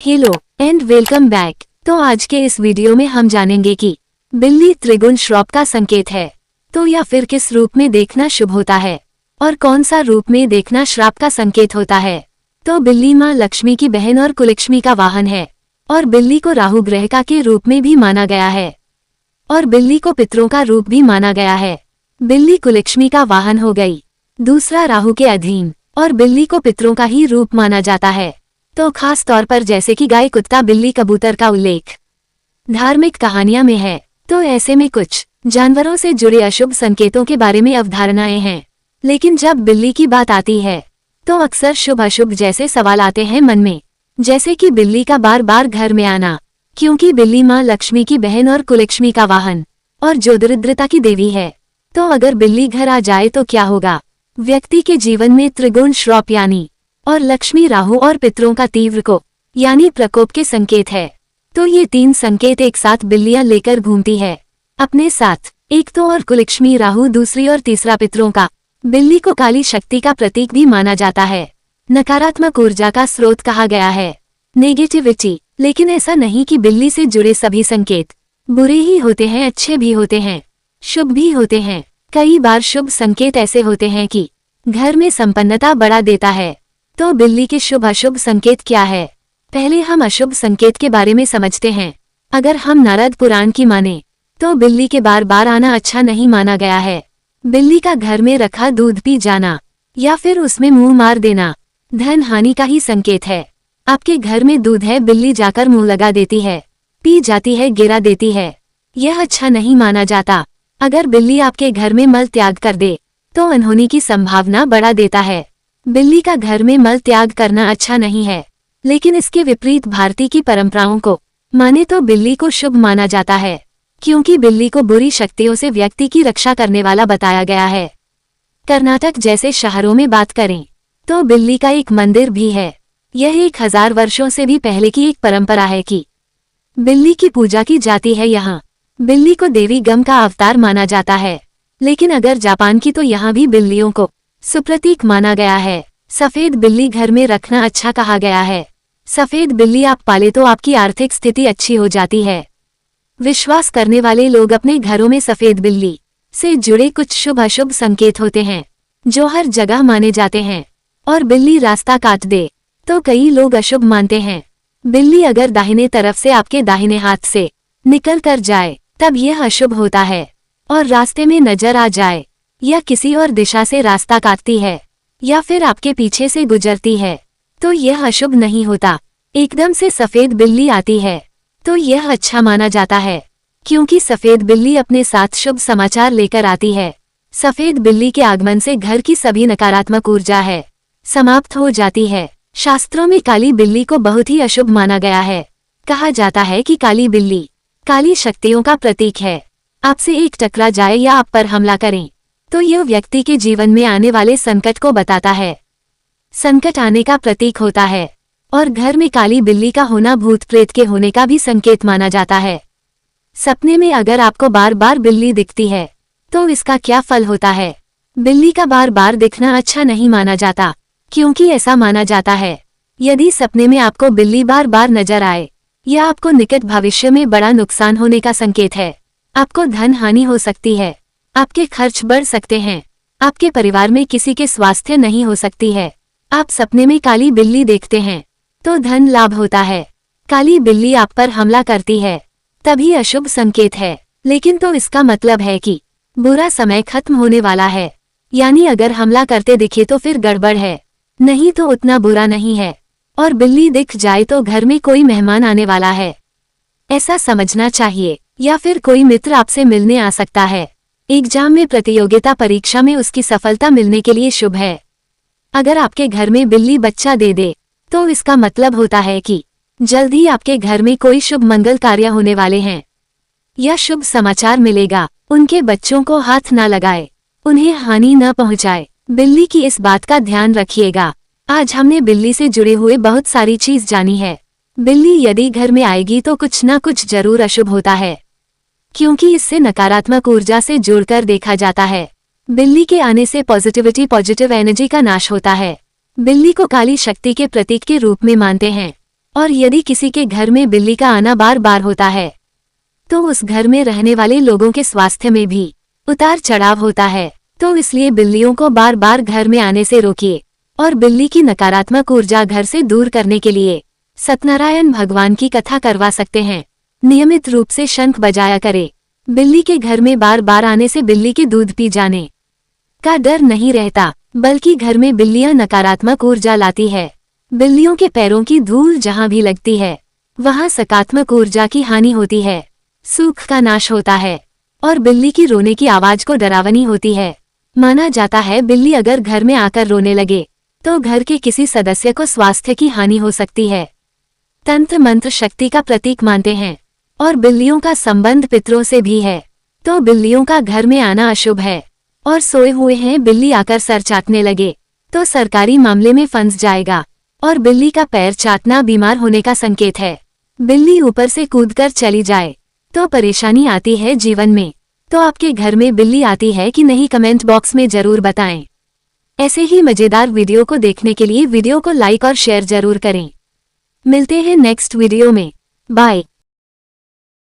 Hello and welcome back. तो आज के इस वीडियो में हम जानेंगे कि बिल्ली त्रिगुण श्राप का संकेत है तो या फिर किस रूप में देखना शुभ होता है और कौन सा रूप में देखना श्राप का संकेत होता है। तो बिल्ली माँ लक्ष्मी की बहन और कुलक्ष्मी का वाहन है और बिल्ली को राहु ग्रह का के रूप में भी माना गया है और बिल्ली को पितरों का रूप भी माना गया है। बिल्ली कुलक्ष्मी का वाहन हो गई, दूसरा राहु के अधीन, और बिल्ली को पितरों का ही रूप माना जाता है। तो खास तौर पर जैसे कि गाय, कुत्ता, बिल्ली, कबूतर का उल्लेख धार्मिक कहानियां में है। तो ऐसे में कुछ जानवरों से जुड़े अशुभ संकेतों के बारे में अवधारणाएं हैं, लेकिन जब बिल्ली की बात आती है तो अक्सर शुभ अशुभ जैसे सवाल आते हैं मन में, जैसे कि बिल्ली का बार बार घर में आना, क्योंकि बिल्ली माँ लक्ष्मी की बहन और कुलक्ष्मी का वाहन और जो दरिद्रता की देवी है। तो अगर बिल्ली घर आ जाए तो क्या होगा? व्यक्ति के जीवन में त्रिगुण श्राप यानी और लक्ष्मी, राहु और पितरों का तीव्र को यानी प्रकोप के संकेत है। तो ये तीन संकेत एक साथ बिल्लियां लेकर घूमती है अपने साथ, एक तो और कुलक्ष्मी, राहु दूसरी और तीसरा पितरों का। बिल्ली को काली शक्ति का प्रतीक भी माना जाता है, नकारात्मक ऊर्जा का स्रोत कहा गया है, नेगेटिविटी। लेकिन ऐसा नहीं कि बिल्ली से जुड़े सभी संकेत बुरे ही होते हैं, अच्छे भी होते हैं, शुभ भी होते हैं। कई बार शुभ संकेत ऐसे होते हैं कि घर में संपन्नता बढ़ा देता है। तो बिल्ली के शुभ अशुभ संकेत क्या है? पहले हम अशुभ संकेत के बारे में समझते हैं। अगर हम नारद पुराण की माने तो बिल्ली के बार बार आना अच्छा नहीं माना गया है। बिल्ली का घर में रखा दूध पी जाना या फिर उसमें मुंह मार देना धन हानि का ही संकेत है। आपके घर में दूध है, बिल्ली जाकर मुंह लगा देती है, पी जाती है, गिरा देती है, यह अच्छा नहीं माना जाता। अगर बिल्ली आपके घर में मल त्याग कर दे तो अनहोनी की संभावना बढ़ा देता है। बिल्ली का घर में मल त्याग करना अच्छा नहीं है, लेकिन इसके विपरीत भारतीय की परंपराओं को माने तो बिल्ली को शुभ माना जाता है, क्योंकि बिल्ली को बुरी शक्तियों से व्यक्ति की रक्षा करने वाला बताया गया है। कर्नाटक जैसे शहरों में बात करें तो बिल्ली का एक मंदिर भी है। यह 1000 वर्षों से भी पहले की एक परंपरा है कि बिल्ली की पूजा की जाती है। यहाँ बिल्ली को देवी गम का अवतार माना जाता है। लेकिन अगर जापान की तो यहाँ भी बिल्लियों को सुप्रतीक माना गया है। सफेद बिल्ली घर में रखना अच्छा कहा गया है। सफेद बिल्ली आप पाले तो आपकी आर्थिक स्थिति अच्छी हो जाती है। विश्वास करने वाले लोग अपने घरों में सफेद बिल्ली से जुड़े कुछ शुभ अशुभ संकेत होते हैं जो हर जगह माने जाते हैं। और बिल्ली रास्ता काट दे तो कई लोग अशुभ मानते हैं। बिल्ली अगर दाहिने तरफ से आपके दाहिने हाथ से निकल कर जाए तब यह अशुभ होता है, और रास्ते में नजर आ जाए या किसी और दिशा से रास्ता काटती है या फिर आपके पीछे से गुजरती है तो यह अशुभ नहीं होता। एकदम से सफेद बिल्ली आती है तो यह अच्छा माना जाता है, क्योंकि सफेद बिल्ली अपने साथ शुभ समाचार लेकर आती है। सफेद बिल्ली के आगमन से घर की सभी नकारात्मक ऊर्जा है समाप्त हो जाती है। शास्त्रों में काली बिल्ली को बहुत ही अशुभ माना गया है। कहा जाता है कि काली बिल्ली काली शक्तियों का प्रतीक है। आपसे एक टकरा जाए या आप पर हमला करें तो यह व्यक्ति के जीवन में आने वाले संकट को बताता है, संकट आने का प्रतीक होता है। और घर में काली बिल्ली का होना भूत प्रेत के होने का भी संकेत माना जाता है। सपने में अगर आपको बार बार बिल्ली दिखती है तो इसका क्या फल होता है? बिल्ली का बार बार दिखना अच्छा नहीं माना जाता, क्योंकि ऐसा माना जाता है यदि सपने में आपको बिल्ली बार बार नजर आए यह आपको निकट भविष्य में बड़ा नुकसान होने का संकेत है। आपको धन हानि हो सकती है, आपके खर्च बढ़ सकते हैं, आपके परिवार में किसी के स्वास्थ्य नहीं हो सकती है। आप सपने में काली बिल्ली देखते हैं तो धन लाभ होता है। काली बिल्ली आप पर हमला करती है तभी अशुभ संकेत है, लेकिन तो इसका मतलब है कि बुरा समय खत्म होने वाला है। यानी अगर हमला करते दिखे तो फिर गड़बड़ है, नहीं तो उतना बुरा नहीं है। और बिल्ली दिख जाए तो घर में कोई मेहमान आने वाला है, ऐसा समझना चाहिए। या फिर कोई मित्र आपसे मिलने आ सकता है। एग्जाम में, प्रतियोगिता परीक्षा में उसकी सफलता मिलने के लिए शुभ है। अगर आपके घर में बिल्ली बच्चा दे दे तो इसका मतलब होता है कि जल्द ही आपके घर में कोई शुभ मंगल कार्य होने वाले हैं या शुभ समाचार मिलेगा। उनके बच्चों को हाथ न लगाए, उन्हें हानि न पहुंचाए। बिल्ली की इस बात का ध्यान रखिएगा। आज हमने बिल्ली से जुड़े हुए बहुत सारी चीज जानी है। बिल्ली यदि घर में आएगी तो कुछ न कुछ जरूर अशुभ होता है, क्योंकि इससे नकारात्मक ऊर्जा से जुड़कर देखा जाता है। बिल्ली के आने से पॉजिटिविटी, पॉजिटिव एनर्जी का नाश होता है। बिल्ली को काली शक्ति के प्रतीक के रूप में मानते हैं और यदि किसी के घर में बिल्ली का आना बार बार होता है तो उस घर में रहने वाले लोगों के स्वास्थ्य में भी उतार चढ़ाव होता है। तो इसलिए बिल्लियों को बार बार घर में आने से रोकिए और बिल्ली की नकारात्मक ऊर्जा घर से दूर करने के लिए सत्यनारायण भगवान की कथा करवा सकते हैं। नियमित रूप से शंख बजाया करे। बिल्ली के घर में बार बार आने से बिल्ली के दूध पी जाने का डर नहीं रहता, बल्कि घर में बिल्लियां नकारात्मक ऊर्जा लाती है। बिल्लियों के पैरों की धूल जहां भी लगती है वहां सकारात्मक ऊर्जा की हानि होती है, सुख का नाश होता है और बिल्ली की रोने की आवाज को डरावनी होती है। माना जाता है बिल्ली अगर घर में आकर रोने लगे तो घर के किसी सदस्य को स्वास्थ्य की हानि हो सकती है। तंत्र मंत्र शक्ति का प्रतीक मानते हैं और बिल्लियों का संबंध पितरों से भी है। तो बिल्लियों का घर में आना अशुभ है और सोए हुए हैं बिल्ली आकर सर चाटने लगे तो सरकारी मामले में फंस जाएगा और बिल्ली का पैर चाटना बीमार होने का संकेत है। बिल्ली ऊपर से कूदकर चली जाए तो परेशानी आती है जीवन में। तो आपके घर में बिल्ली आती है कि नहीं, कमेंट बॉक्स में जरूर बताएं। ऐसे ही मजेदार वीडियो को देखने के लिए वीडियो को लाइक और शेयर जरूर करें। मिलते हैं नेक्स्ट वीडियो में। बाय।